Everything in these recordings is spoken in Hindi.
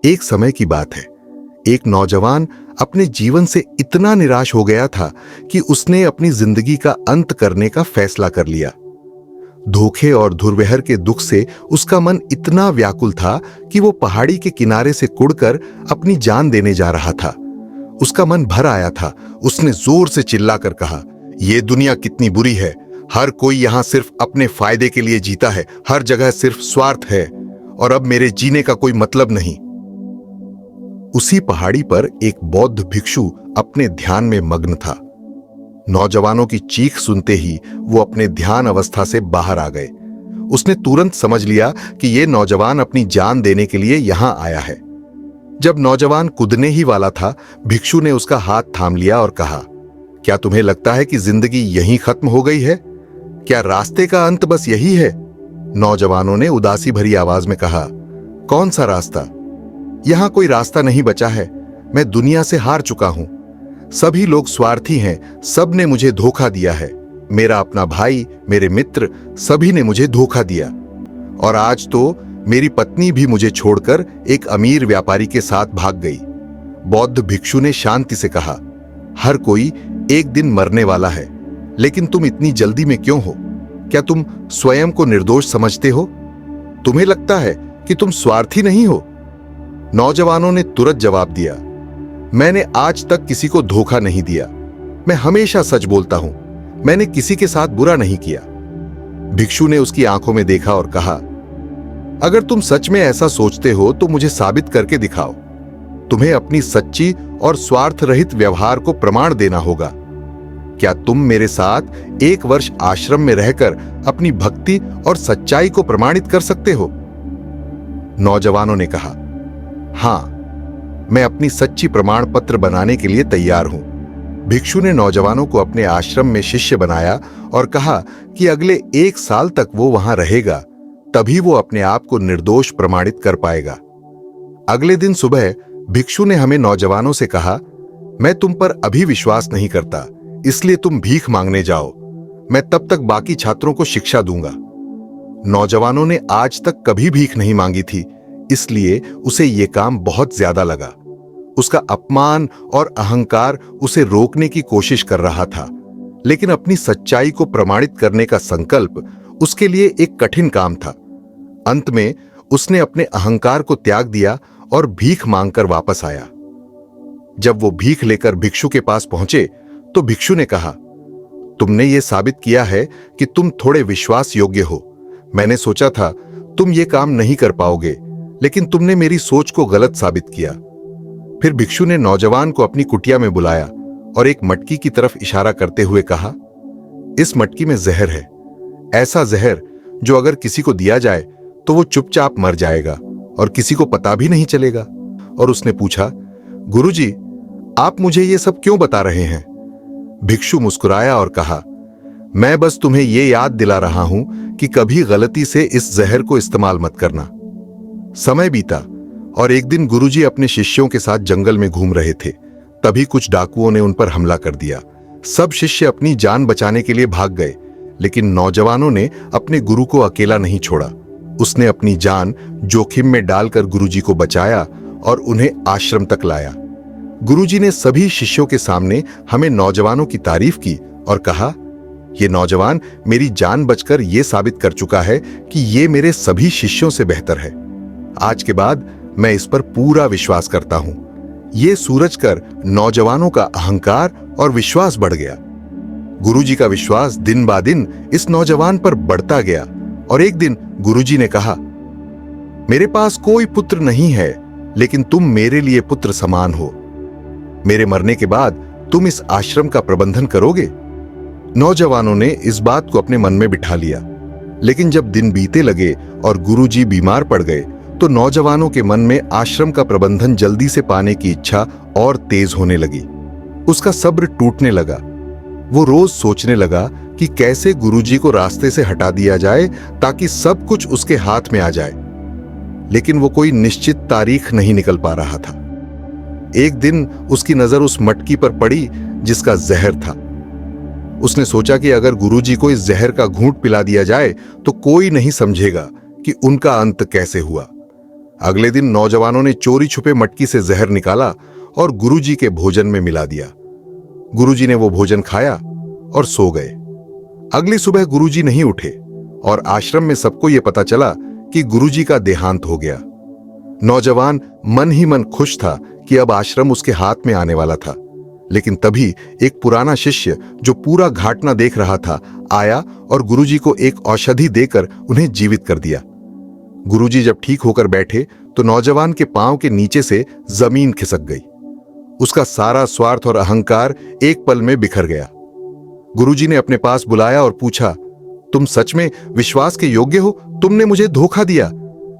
एक समय की बात है। एक नौजवान अपने जीवन से इतना निराश हो गया था कि उसने अपनी जिंदगी का अंत करने का फैसला कर लिया। धोखे और दुर्व्यवहार के दुख से उसका मन इतना व्याकुल था कि वो पहाड़ी के किनारे से कुड़कर अपनी जान देने जा रहा था। उसका मन भर आया था। उसने जोर से चिल्लाकर कहा, "यह दुनिया कितनी बुरी है। हर कोई यहां सिर्फ अपने फायदे के लिए जीता है। हर जगह सिर्फ स्वार्थ है और अब मेरे जीने का कोई मतलब नहीं।" उसी पहाड़ी पर एक बौद्ध भिक्षु अपने ध्यान में मग्न था। नौजवानों की चीख सुनते ही वो अपने ध्यान अवस्था से बाहर आ गए। उसने तुरंत समझ लिया कि ये नौजवान अपनी जान देने के लिए यहां आया है। जब नौजवान कूदने ही वाला था, भिक्षु ने उसका हाथ थाम लिया और कहा, "क्या तुम्हें लगता है कि जिंदगी यहीं खत्म हो गई है? क्या रास्ते का अंत बस यही है?" नौजवानों ने उदासी भरी आवाज में कहा, "कौन सा रास्ता? यहां कोई रास्ता नहीं बचा है। मैं दुनिया से हार चुका हूं। सभी लोग स्वार्थी हैं। सब ने मुझे धोखा दिया है। मेरा अपना भाई, मेरे मित्र, सभी ने मुझे धोखा दिया। और आज तो मेरी पत्नी भी मुझे छोड़कर एक अमीर व्यापारी के साथ भाग गई।" बौद्ध भिक्षु ने शांति से कहा, "हर कोई एक दिन मरने वाला है, लेकिन तुम इतनी जल्दी में क्यों हो? क्या तुम स्वयं को निर्दोष समझते हो? तुम्हें लगता है कि तुम स्वार्थी नहीं हो?" नौजवानों ने तुरंत जवाब दिया, "मैंने आज तक किसी को धोखा नहीं दिया। मैं हमेशा सच बोलता हूं। मैंने किसी के साथ बुरा नहीं किया।" भिक्षु ने उसकी आंखों में देखा और कहा, "अगर तुम सच में ऐसा सोचते हो तो मुझे साबित करके दिखाओ। तुम्हें अपनी सच्ची और स्वार्थ रहित व्यवहार को प्रमाण देना होगा। क्या तुम मेरे साथ 1 वर्ष आश्रम में रहकर अपनी भक्ति और सच्चाई को प्रमाणित कर सकते हो?" नौजवानों ने कहा, "हां, मैं अपनी सच्ची प्रमाण पत्र बनाने के लिए तैयार हूं।" भिक्षु ने नौजवानों को अपने आश्रम में शिष्य बनाया और कहा कि अगले 1 साल तक वो वहां रहेगा, तभी वो अपने आप को निर्दोष प्रमाणित कर पाएगा। अगले दिन सुबह भिक्षु ने हमें नौजवानों से कहा, "मैं तुम पर अभी विश्वास नहीं करता, इसलिए तुम भीख मांगने जाओ। मैं तब तक बाकी छात्रों को शिक्षा दूंगा।" नौजवानों ने आज तक कभी भीख नहीं मांगी थी, इसलिए उसे यह काम बहुत ज्यादा लगा। उसका अपमान और अहंकार उसे रोकने की कोशिश कर रहा था, लेकिन अपनी सच्चाई को प्रमाणित करने का संकल्प उसके लिए एक कठिन काम था। अंत में उसने अपने अहंकार को त्याग दिया और भीख मांगकर वापस आया। जब वो भीख लेकर भिक्षु के पास पहुंचे तो भिक्षु ने कहा, "तुमने ये साबित किया है कि तुम थोड़े विश्वास योग्य हो। मैंने सोचा था तुम ये काम नहीं कर पाओगे, लेकिन तुमने मेरी सोच को गलत साबित किया।" फिर भिक्षु ने नौजवान को अपनी कुटिया में बुलाया और एक मटकी की तरफ इशारा करते हुए कहा, "इस मटकी में जहर है। ऐसा जहर जो अगर किसी को दिया जाए तो वो चुपचाप मर जाएगा और किसी को पता भी नहीं चलेगा।" और उसने पूछा, "गुरुजी, आप मुझे ये सब क्यों बता रहे हैं?" भिक्षु मुस्कुराया और कहा, "मैं बस तुम्हें ये याद दिला रहा हूं कि कभी गलती से इस जहर को इस्तेमाल मत करना।" समय बीता और एक दिन गुरुजी अपने शिष्यों के साथ जंगल में घूम रहे थे। तभी कुछ डाकुओं ने उन पर हमला कर दिया। सब शिष्य अपनी जान बचाने के लिए भाग गए, लेकिन नौजवानों ने अपने गुरु को अकेला नहीं छोड़ा। उसने अपनी जान जोखिम में डालकर गुरुजी को बचाया और उन्हें आश्रम तक लाया। गुरुजी ने सभी शिष्यों के सामने हमें नौजवानों की तारीफ की और कहा, "ये नौजवान मेरी जान बचकर यह साबित कर चुका है कि ये मेरे सभी शिष्यों से बेहतर है। आज के बाद मैं इस पर पूरा विश्वास करता हूं।" ये सूरज कर नौजवानों का अहंकार और विश्वास बढ़ गया। गुरुजी का विश्वास दिन बा दिन इस नौजवान पर बढ़ता गया और एक दिन गुरुजी ने कहा, "मेरे पास कोई पुत्र नहीं है, लेकिन तुम मेरे लिए पुत्र समान हो। मेरे मरने के बाद तुम इस आश्रम का प्रबंधन करोगे?" नौजवानों ने इस बात को अपने मन में बिठा लिया, लेकिन जब दिन बीते लगे और गुरुजी बीमार पड़ गए तो नौजवानों के मन में आश्रम का प्रबंधन जल्दी से पाने की इच्छा और तेज होने लगी। उसका सब्र टूटने लगा। वो रोज सोचने लगा कि कैसे गुरुजी को रास्ते से हटा दिया जाए ताकि सब कुछ उसके हाथ में आ जाए, लेकिन वो कोई निश्चित तारीख नहीं निकल पा रहा था। एक दिन उसकी नजर उस मटकी पर पड़ी जिसका जहर था। उसने सोचा कि अगर गुरुजी को इस जहर का घूंट पिला दिया जाए तो कोई नहीं समझेगा कि उनका अंत कैसे हुआ। अगले दिन नौजवानों ने चोरी छुपे मटकी से जहर निकाला और गुरुजी के भोजन में मिला दिया। गुरुजी ने वो भोजन खाया और सो गए। अगली सुबह गुरुजी नहीं उठे और आश्रम में सबको यह पता चला कि गुरुजी का देहांत हो गया। नौजवान मन ही मन खुश था कि अब आश्रम उसके हाथ में आने वाला था, लेकिन तभी एक पुराना शिष्य जो पूरा घटना देख रहा था आया और गुरुजी को एक औषधि देकर उन्हें जीवित कर दिया। गुरुजी जब ठीक होकर बैठे तो नौजवान के पांव के नीचे से जमीन खिसक गई। उसका सारा स्वार्थ और अहंकार एक पल में बिखर गया। गुरुजी ने अपने पास बुलाया और पूछा, तुम सच में विश्वास के योग्य हो? तुमने मुझे धोखा दिया,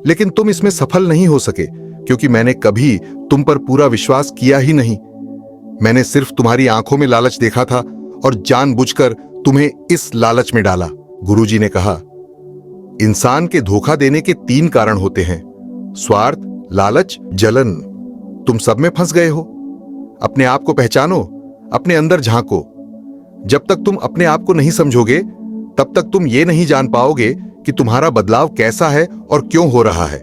लेकिन तुम इसमें सफल नहीं हो सके क्योंकि मैंने कभी तुम पर पूरा विश्वास किया ही नहीं। मैंने सिर्फ तुम्हारी आंखों में लालच देखा था और जानबूझकर तुम्हें इस लालच में डाला। गुरुजी ने कहा, इंसान के धोखा देने के 3 कारण होते हैं, स्वार्थ, लालच, जलन। तुम सब में फंस गए हो। अपने आप को पहचानो, अपने अंदर झांको। जब तक तुम अपने आप को नहीं समझोगे तब तक तुम ये नहीं जान पाओगे कि तुम्हारा बदलाव कैसा है और क्यों हो रहा है।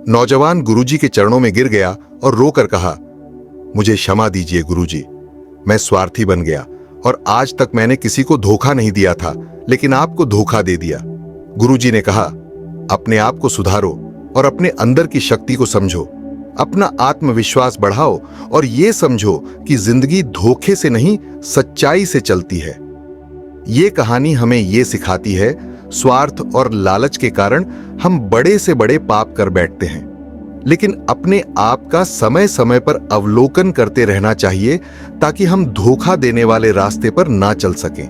नौजवान गुरुजी के चरणों में गिर गया और रोकर कहा, मुझे क्षमा दीजिए गुरुजी, मैं स्वार्थी बन गया और आज तक मैंने किसी को धोखा नहीं दिया था, लेकिन आपको धोखा दे दिया। गुरुजी ने कहा, अपने आप को सुधारो और अपने अंदर की शक्ति को समझो, अपना आत्मविश्वास बढ़ाओ और यह समझो कि जिंदगी धोखे से नहीं सच्चाई से चलती है। ये कहानी हमें यह सिखाती है, स्वार्थ और लालच के कारण हम बड़े से बड़े पाप कर बैठते हैं, लेकिन अपने आप का समय समय पर अवलोकन करते रहना चाहिए ताकि हम धोखा देने वाले रास्ते पर ना चल सकें।